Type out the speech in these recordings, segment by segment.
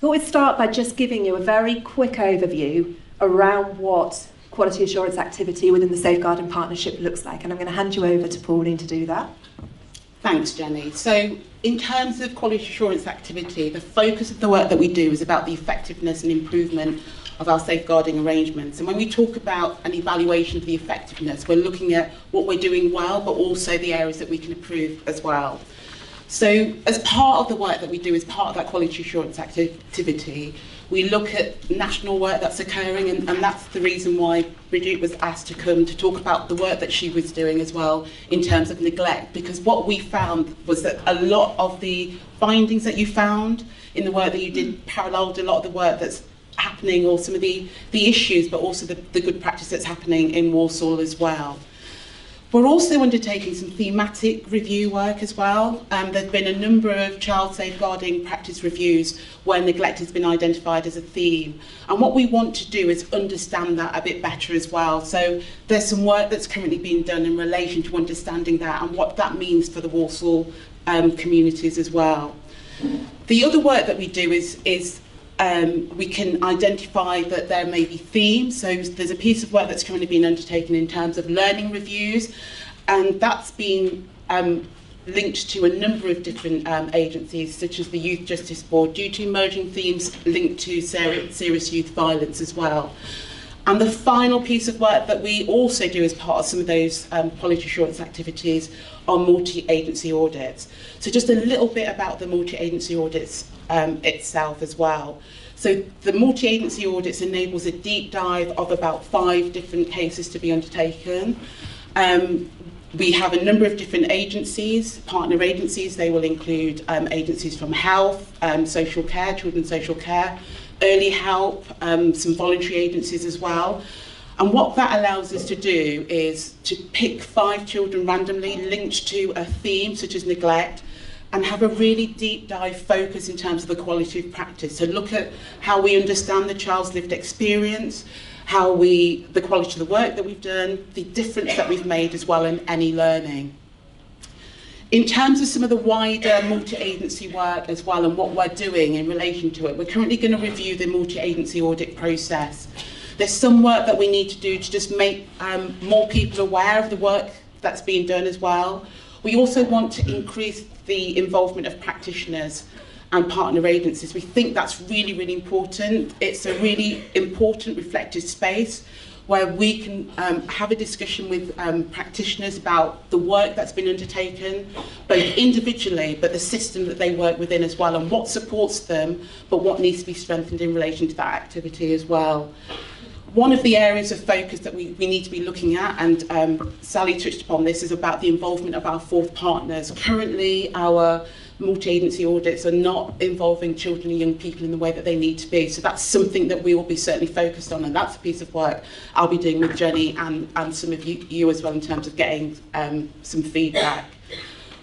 thought we'd start by just giving you a very quick overview around what quality assurance activity within the Safeguarding Partnership looks like, and I'm going to hand you over to Pauline to do that. Thanks, Jenny. So in terms of quality assurance activity, the focus of the work that we do is about the effectiveness and improvement of our safeguarding arrangements. And when we talk about an evaluation of the effectiveness, we're looking at what we're doing well, but also the areas that we can improve as well. So as part of the work that we do, as part of that quality assurance activity, we look at national work that's occurring, and that's the reason why Bridget was asked to come to talk about the work that she was doing as well in terms of neglect, because what we found was that a lot of the findings that you found in the work that you did paralleled a lot of the work that's happening, or some of the issues, but also the good practice that's happening in Walsall as well. We're also undertaking some thematic review work as well. There's been a number of child safeguarding practice reviews where neglect has been identified as a theme. And what we want to do is understand that a bit better as well. So there's some work that's currently being done in relation to understanding that and what that means for the Walsall communities as well. The other work that we do is we can identify that there may be themes. So there's a piece of work that's currently being undertaken in terms of learning reviews, and that's been linked to a number of different agencies, such as the Youth Justice Board, due to emerging themes linked to serious youth violence as well. And the final piece of work that we also do as part of some of those quality assurance activities are multi-agency audits. So just a little bit about the multi-agency audits itself as well. So the multi-agency audits enables a deep dive of about 5 different cases to be undertaken. We have a number of different agencies, partner agencies. They will include agencies from health, social care, children's social care, early help, some voluntary agencies as well. And what that allows us to do is to pick 5 children randomly linked to a theme such as neglect, and have a really deep dive focus in terms of the quality of practice. So look at how we understand the child's lived experience, the quality of the work that we've done, the difference that we've made as well, and any learning. In terms of some of the wider multi-agency work as well and what we're doing in relation to it, we're currently going to review the multi-agency audit process. There's some work that we need to do to just make more people aware of the work that's being done as well. We also want to increase the involvement of practitioners and partner agencies. We think that's really, really important. It's a really important reflective space where we can have a discussion with practitioners about the work that's been undertaken, both individually, but the system that they work within as well, and what supports them, but what needs to be strengthened in relation to that activity as well. One of the areas of focus that we need to be looking at, and Sally touched upon this, is about the involvement of our 4th partners. Currently, our multi-agency audits are not involving children and young people in the way that they need to be. So that's something that we will be certainly focused on, and that's a piece of work I'll be doing with Jenny and some of you as well in terms of getting some feedback.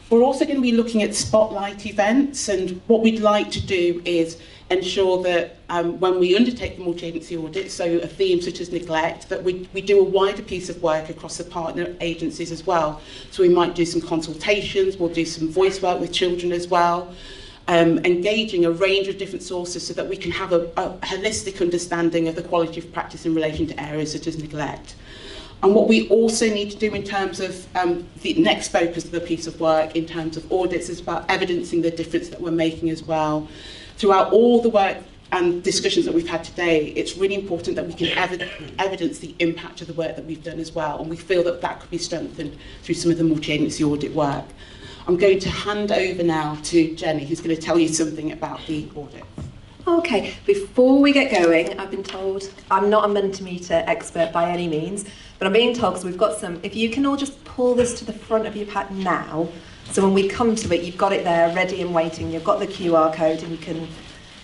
We're also going to be looking at spotlight events, and what we'd like to do is ensure that when we undertake the multi-agency audit, so a theme such as neglect, that we do a wider piece of work across the partner agencies as well. So we might do some consultations, we'll do some voice work with children as well, engaging a range of different sources so that we can have a holistic understanding of the quality of practice in relation to areas such as neglect. And what we also need to do in terms of the next focus of the piece of work in terms of audits is about evidencing the difference that we're making as well. Throughout all the work and discussions that we've had today, it's really important that we can evidence the impact of the work that we've done as well, and we feel that that could be strengthened through some of the multi-agency audit work. I'm going to hand over now to Jenny, who's going to tell you something about the audit. Okay, before we get going, I've been told, I'm not a Mentimeter expert by any means, but I'm being told, because we've got some, if you can all just pull this to the front of your pad now, so when we come to it, you've got it there ready and waiting, you've got the QR code and you can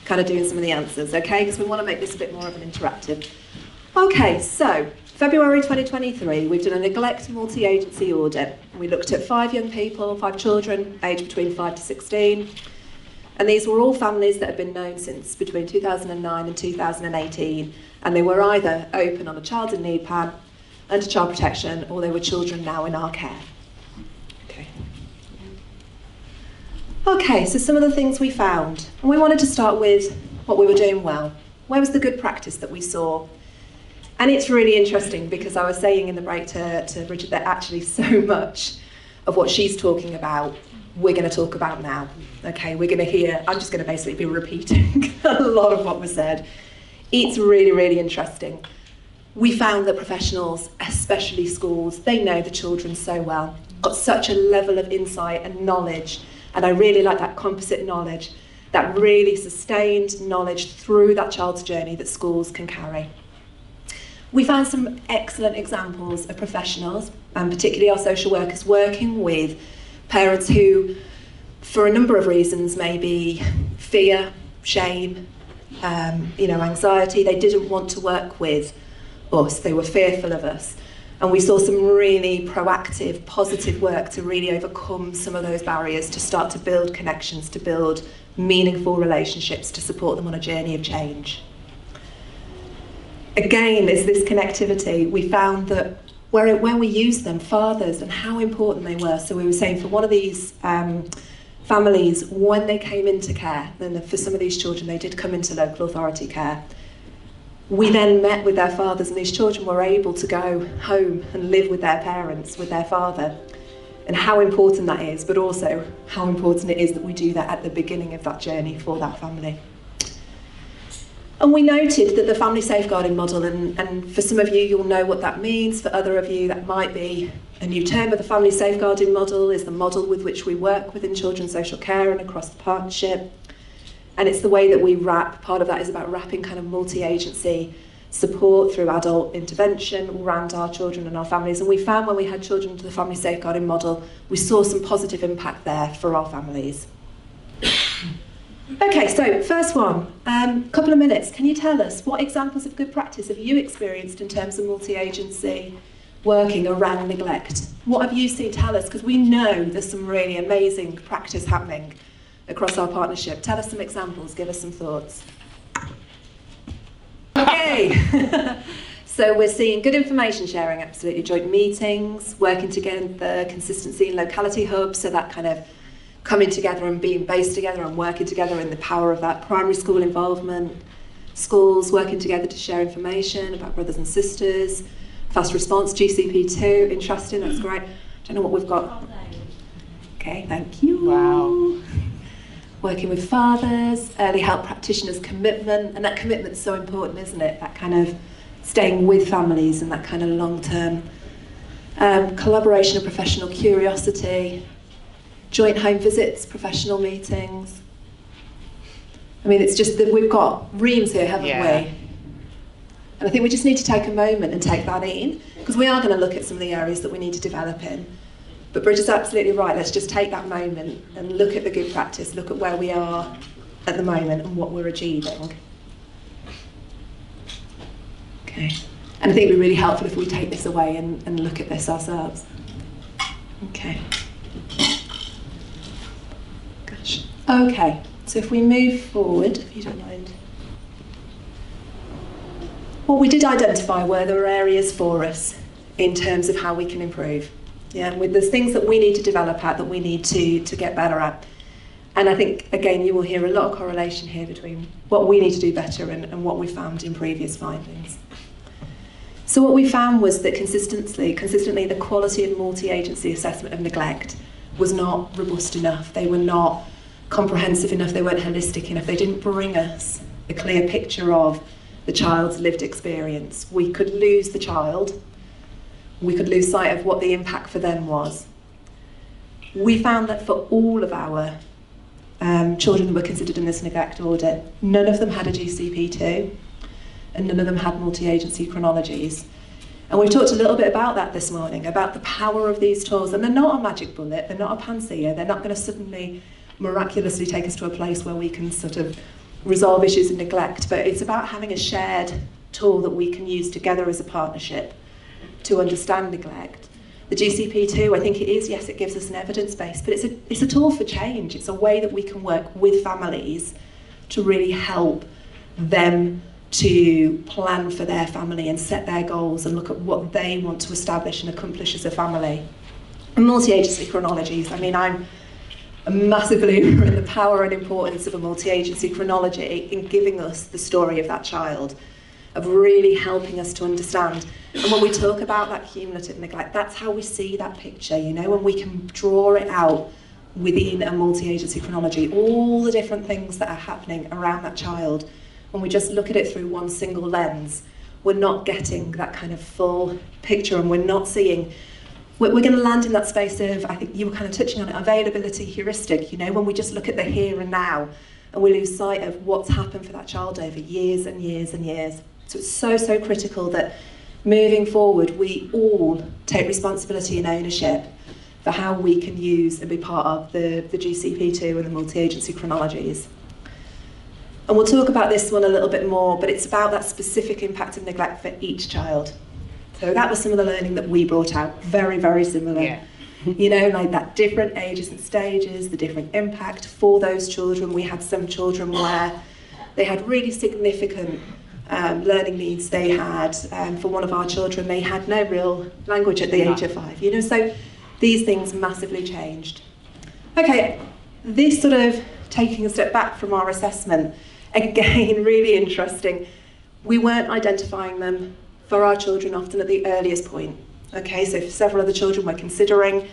kind of do some of the answers, okay? Because we want to make this a bit more of an interactive. Okay, so February 2023, we've done a neglect multi-agency audit. We looked at 5 young people, 5 children, aged between 5 to 16. And these were all families that had been known since between 2009 and 2018. And they were either open on a child in need plan, under child protection, or they were children now in our care. Okay, so some of the things we found. And we wanted to start with what we were doing well? Where was the good practice that we saw? And it's really interesting because I was saying in the break to Bridget that actually so much of what she's talking about, we're going to talk about now. Okay, we're going to hear, I'm just going to basically be repeating a lot of what was said. It's really, really interesting. We found that professionals, especially schools, they know the children so well, got such a level of insight and knowledge, and I really like that composite knowledge, that really sustained knowledge through that child's journey that schools can carry. We found some excellent examples of professionals, and particularly our social workers, working with parents who, for a number of reasons, maybe fear, shame, anxiety, they didn't want to work with us, they were fearful of us. And we saw some really proactive, positive work to really overcome some of those barriers, to start to build connections, to build meaningful relationships, to support them on a journey of change. Again, is this connectivity. We found that where we used them, fathers, and how important they were. So we were saying for one of these families, when they came into care, then for some of these children, they did come into local authority care. We then met with their fathers, and these children were able to go home and live with their parents, with their father, and how important that is, but also how important it is that we do that at the beginning of that journey for that family. And we noted that the family safeguarding model, and for some of you, you'll know what that means. For other of you, that might be a new term, but the family safeguarding model is the model with which we work within children's social care and across the partnership. And it's the way that we wrap, part of that is about wrapping kind of multi-agency support through adult intervention around our children and our families. And we found when we had children to the family safeguarding model, we saw some positive impact there for our families. Okay, so first one, couple of minutes. Can you tell us what examples of good practice have you experienced in terms of multi-agency working around neglect? What have you seen? Tell us, because we know there's some really amazing practice happening across our partnership. Tell us some examples, give us some thoughts. Okay, so we're seeing good information sharing, absolutely, joint meetings, working together, consistency in locality hubs, so that kind of coming together and being based together and working together in the power of that primary school involvement, schools working together to share information about brothers and sisters, fast response, GCP2, interesting, that's great. Don't know what we've got. Okay, thank you. Wow. Working with fathers, early help practitioners commitment, and that commitment's so important, isn't it? That kind of staying with families and that kind of long-term collaboration and professional curiosity, joint home visits, professional meetings. I mean, it's just that we've got reams here, haven't we? And I think we just need to take a moment and take that in, because we are going to look at some of the areas that we need to develop in. But Bridget's absolutely right, let's just take that moment and look at the good practice, look at where we are at the moment and what we're achieving. Okay, and I think it would be really helpful if we take this away and look at this ourselves. Okay. Gosh. Okay, so if we move forward, if you don't mind. What we did identify were there were areas for us in terms of how we can improve. Yeah, there's things that we need to develop at, that we need to get better at. And I think, again, you will hear a lot of correlation here between what we need to do better and what we found in previous findings. So what we found was that consistently, the quality of multi-agency assessment of neglect was not robust enough. They were not comprehensive enough, they weren't holistic enough. They didn't bring us a clear picture of the child's lived experience. We could lose the child, we could lose sight of what the impact for them was. We found that for all of our children that were considered in this neglect audit, none of them had a GCP2 and none of them had multi-agency chronologies. And we've talked a little bit about that this morning, about the power of these tools. And they're not a magic bullet, they're not a panacea, they're not going to suddenly miraculously take us to a place where we can sort of resolve issues of neglect, but it's about having a shared tool that we can use together as a partnership to understand neglect. The GCP2, I think it is, yes, it gives us an evidence base, but it's a tool for change. It's a way that we can work with families to really help them to plan for their family and set their goals and look at what they want to establish and accomplish as a family. And multi-agency chronologies, I mean, I'm a massive believer in the power and importance of a multi-agency chronology in giving us the story of that child, of really helping us to understand. And when we talk about that cumulative neglect, that's how we see that picture, you know, when we can draw it out within a multi-agency chronology, all the different things that are happening around that child. When we just look at it through one single lens, we're not getting that kind of full picture, and we're not seeing. We're going to land in that space of, I think you were kind of touching on it, availability heuristic, you know, when we just look at the here and now and we lose sight of what's happened for that child over years and years and years. So it's so, so critical that moving forward, we all take responsibility and ownership for how we can use and be part of the GCP2 and the multi-agency chronologies. And we'll talk about this one a little bit more, but it's about that specific impact of neglect for each child. So that was some of the learning that we brought out, very, very similar. Yeah. You know, like that different ages and stages, the different impact for those children. We had some children where they had really significant learning needs. They had, for one of our children, they had no real language at the age of 5. You know, so these things massively changed. Okay, this sort of taking a step back from our assessment, again, really interesting. We weren't identifying them for our children often at the earliest point. Okay, so for several of the children we're considering.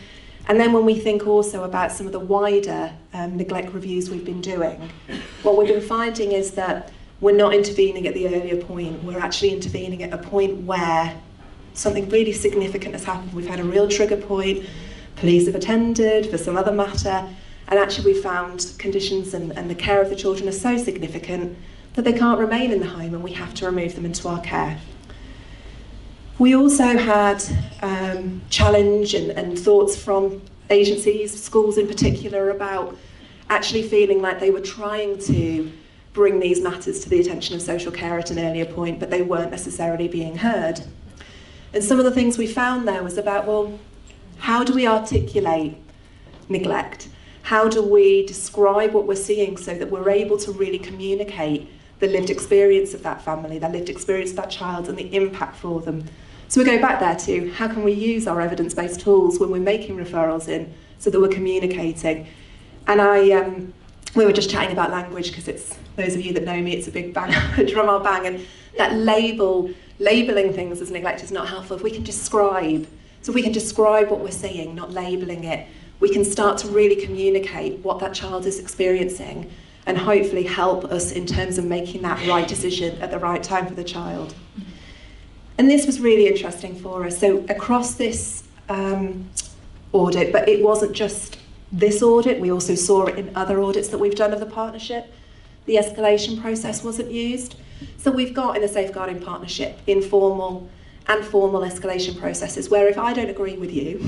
And then when we think also about some of the wider neglect reviews we've been doing, what we've been finding is that we're not intervening at the earlier point. We're actually intervening at a point where something really significant has happened. We've had a real trigger point, police have attended for some other matter, and actually we found conditions and the care of the children are so significant that they can't remain in the home and we have to remove them into our care. We also had challenge and thoughts from agencies, schools in particular, about actually feeling like they were trying to bring these matters to the attention of social care at an earlier point, but they weren't necessarily being heard. And some of the things we found there was about, well, how do we articulate neglect? How do we describe what we're seeing so that we're able to really communicate the lived experience of that family, the lived experience of that child, and the impact for them? So we go back there to how can we use our evidence-based tools when we're making referrals in so that we're communicating. And we were just chatting about language, because it's, those of you that know me, it's a big bang, drum or bang, and that labelling things as neglect is not helpful. If we can describe, so if we can describe what we're seeing, not labelling it, we can start to really communicate what that child is experiencing and hopefully help us in terms of making that right decision at the right time for the child. And this was really interesting for us. So across this audit, but it wasn't just this audit, we also saw it in other audits that we've done of the partnership, the escalation process wasn't used. So we've got in a safeguarding partnership informal and formal escalation processes where if I don't agree with you,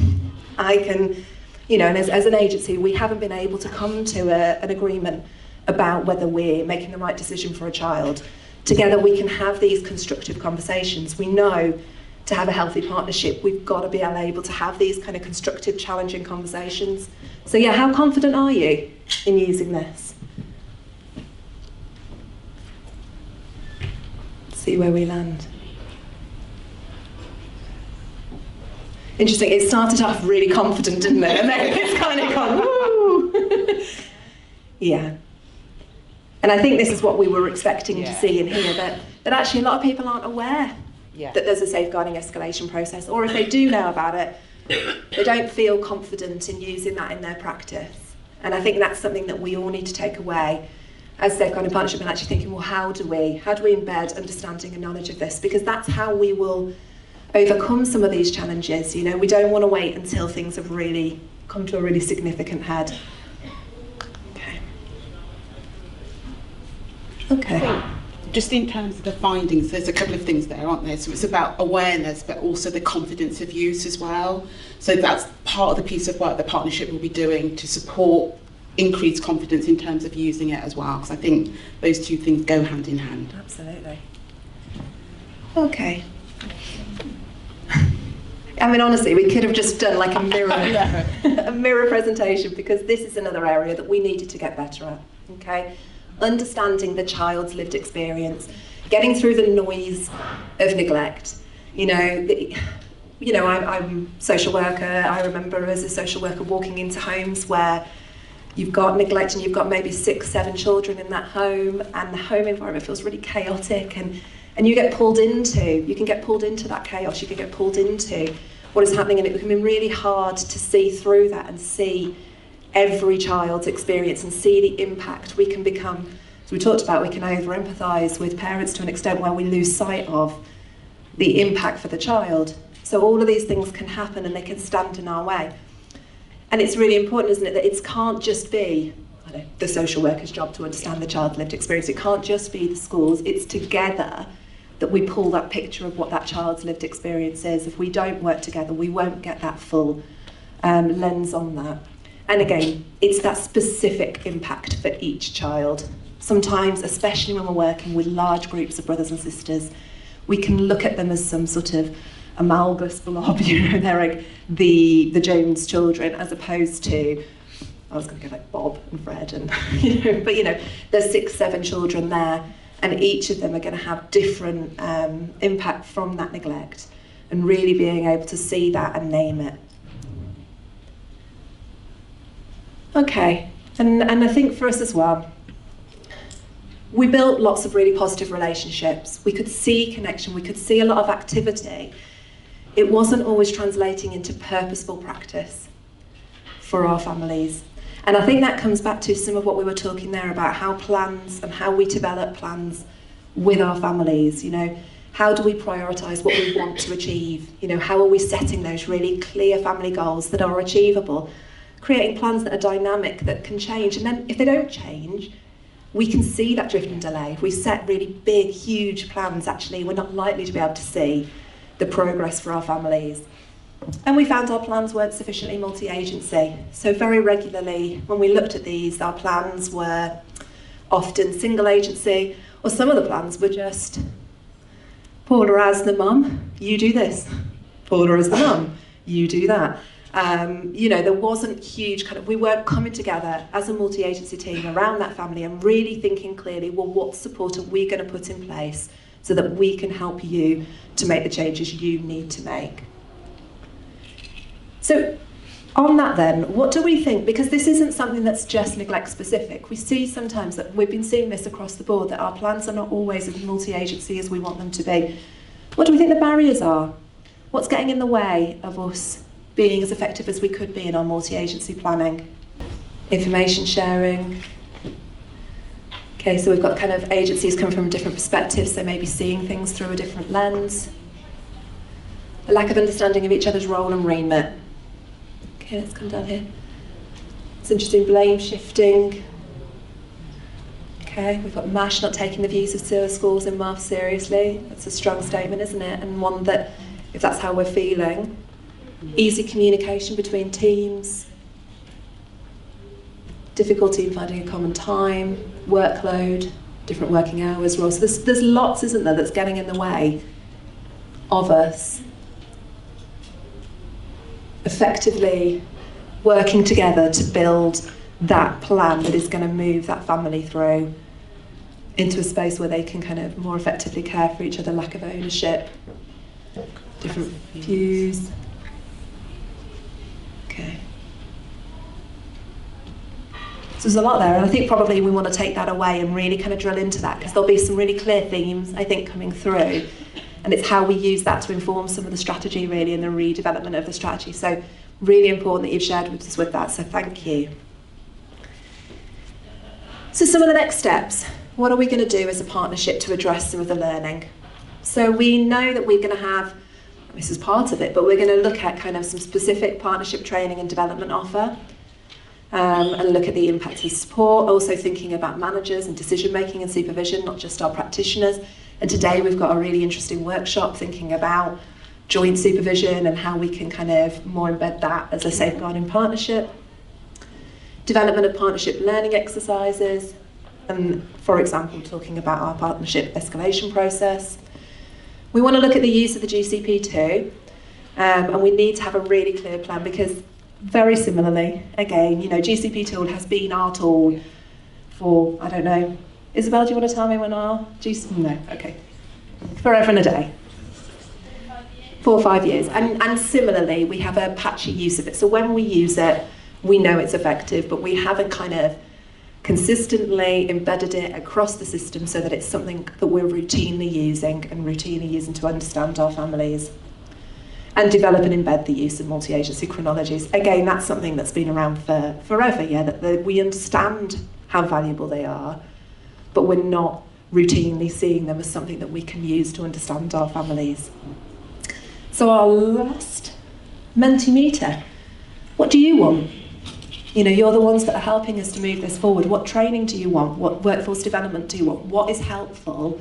I can, you know, and as an agency, we haven't been able to come to an agreement about whether we're making the right decision for a child. Together we can have these constructive conversations. We know to have a healthy partnership, we've got to be able to have these kind of constructive, challenging conversations. So yeah, how confident are you in using this? See where we land. Interesting, it started off really confident, didn't it? And then it's kind of gone, woo! Yeah. And I think this is what we were expecting to see and hear, that actually a lot of people aren't aware that there's a safeguarding escalation process, or if they do know about it, they don't feel confident in using that in their practice. And I think that's something that we all need to take away as safeguarding partnership, and actually thinking, well, how do we embed understanding and knowledge of this? Because that's how we will overcome some of these challenges. You know, we don't want to wait until things have really come to a really significant head. Okay. Just in terms of the findings, there's a couple of things there, aren't there? So it's about awareness, but also the confidence of use as well. So that's part of the piece of work the partnership will be doing to support increased confidence in terms of using it as well, because I think those two things go hand in hand. Absolutely. Okay. I mean, honestly, we could have just done like a mirror presentation, because this is another area that we needed to get better at. Okay. Understanding the child's lived experience, getting through the noise of neglect. I'm a social worker. I remember as a social worker walking into homes where you've got neglect and you've got maybe 6, 7 children in that home, and the home environment feels really chaotic, and you can get pulled into that chaos, you can get pulled into what is happening, and it can be really hard to see through that and see every child's experience and see the impact. We can become, as we talked about, we can over-empathise with parents to an extent where we lose sight of the impact for the child. So all of these things can happen and they can stand in our way. And it's really important, isn't it, that it can't just be the social worker's job to understand the child's lived experience. It can't just be the schools. It's together that we pull that picture of what that child's lived experience is. If we don't work together, we won't get that full lens on that. And again, it's that specific impact for each child. Sometimes, especially when we're working with large groups of brothers and sisters, we can look at them as some sort of amalgamous blob, they're like the Jones children, as opposed to, I was going to go like Bob and Fred, and but there's 6, 7 children there, and each of them are going to have different impact from that neglect, and really being able to see that and name it. Okay, and I think for us as well, we built lots of really positive relationships. We could see connection, we could see a lot of activity. It wasn't always translating into purposeful practice for our families. And I think that comes back to some of what we were talking there about how plans and how we develop plans with our families. How do we prioritise what we want to achieve? How are we setting those really clear family goals that are achievable? Creating plans that are dynamic, that can change. And then if they don't change, we can see that drift and delay. If we set really big, huge plans, actually, we're not likely to be able to see the progress for our families. And we found our plans weren't sufficiently multi-agency. So very regularly, when we looked at these, our plans were often single agency, or some of the plans were just, Paula as the mum, you do this. Paula as the mum, you do that. There wasn't huge we weren't coming together as a multi-agency team around that family and really thinking clearly, well, what support are we going to put in place so that we can help you to make the changes you need to make. So on that then, what do we think? Because this isn't something that's just neglect specific. We see sometimes that we've been seeing this across the board, that our plans are not always as multi-agency as we want them to be. What do we think the barriers are? What's getting in the way of us being as effective as we could be in our multi-agency planning? Information sharing. Okay, so we've got kind of agencies coming from different perspectives, so maybe seeing things through a different lens. A lack of understanding of each other's role and remit. Okay, let's come down here. It's interesting, blame shifting. Okay, we've got MASH not taking the views of schools in MAF seriously. That's a strong statement, isn't it? And one that, if that's how we're feeling, easy communication between teams, difficulty in finding a common time, workload, different working hours, roles. So there's lots, isn't there, that's getting in the way of us effectively working together to build that plan that is going to move that family through into a space where they can kind of more effectively care for each other, lack of ownership, different views. Okay. So there's a lot there, and I think probably we want to take that away and really kind of drill into that, because there'll be some really clear themes, I think, coming through, and it's how we use that to inform some of the strategy, really, and the redevelopment of the strategy. So really important that you've shared with us with that, so thank you. So some of the next steps. What are we going to do as a partnership to address some of the learning? So we know that we're going to have, this is part of it, but we're going to look at kind of some specific partnership training and development offer, and look at the impact of support, also thinking about managers and decision making and supervision, not just our practitioners. And today we've got a really interesting workshop thinking about joint supervision and how we can kind of more embed that as a safeguarding partnership. Development of partnership learning exercises, and for example, talking about our partnership escalation process. We want to look at the use of the GCP too, and we need to have a really clear plan, because very similarly, again, GCP tool has been our tool for, I don't know, Isabel, do you want to tell me when our GCP, no, okay, forever and a day. 4 or 5 years, and similarly, we have a patchy use of it. So when we use it, We know it's effective, but we haven't kind of consistently embedded it across the system so that it's something that we're routinely using to understand our families. And develop and embed the use of multi-agency chronologies. Again, that's something that's been around for forever, yeah, that we understand how valuable they are, but we're not routinely seeing them as something that we can use to understand our families. So our last Mentimeter, what do you want? You know, you're the ones that are helping us to move this forward. What training do you want? What workforce development do you want? What is helpful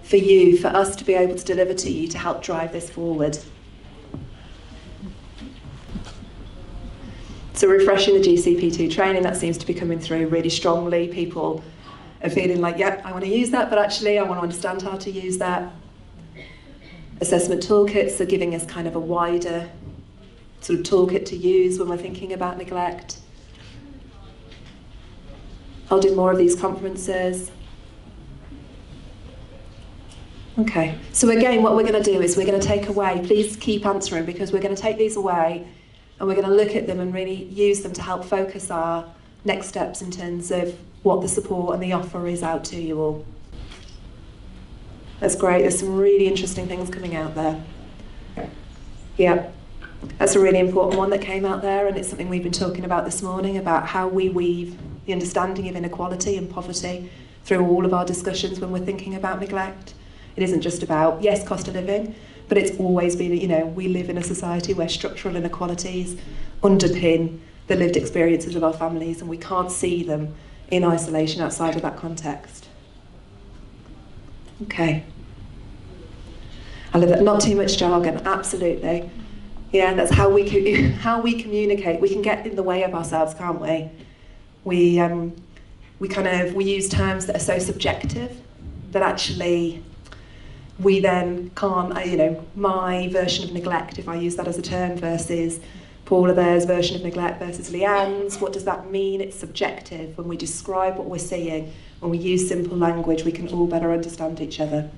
for you, for us to be able to deliver to you to help drive this forward? So refreshing the GCP2 training, that seems to be coming through really strongly. People are feeling like, yep, I want to use that, but actually I want to understand how to use that. Assessment toolkits are giving us kind of a wider sort of toolkit to use when we're thinking about neglect. Holding more of these conferences. Okay, so again, what we're going to do is we're going to take away, please keep answering, because we're going to take these away and we're going to look at them and really use them to help focus our next steps in terms of what the support and the offer is out to you all. That's great, there's some really interesting things coming out there. Yeah, that's a really important one that came out there, and it's something we've been talking about this morning, about how we weave the understanding of inequality and poverty through all of our discussions when we're thinking about neglect. It isn't just about, yes, cost of living, but it's always been, you know, we live in a society where structural inequalities underpin the lived experiences of our families, and we can't see them in isolation outside of that context. Okay. I love that. Not too much jargon, absolutely. Yeah, that's how we communicate. We can get in the way of ourselves, can't we? We use terms that are so subjective that actually we then can't, my version of neglect, if I use that as a term, versus Paula there's version of neglect versus Leanne's, what does that mean? It's subjective. When we describe what we're seeing, when we use simple language, we can all better understand each other.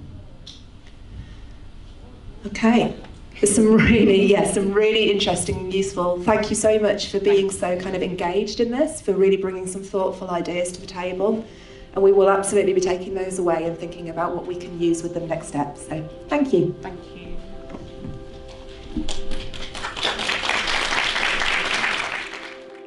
Okay, there's some really interesting and useful. Thank you so much for being so kind of engaged in this, for really bringing some thoughtful ideas to the table. And we will absolutely be taking those away and thinking about what we can use with them next step. So thank you. Thank you.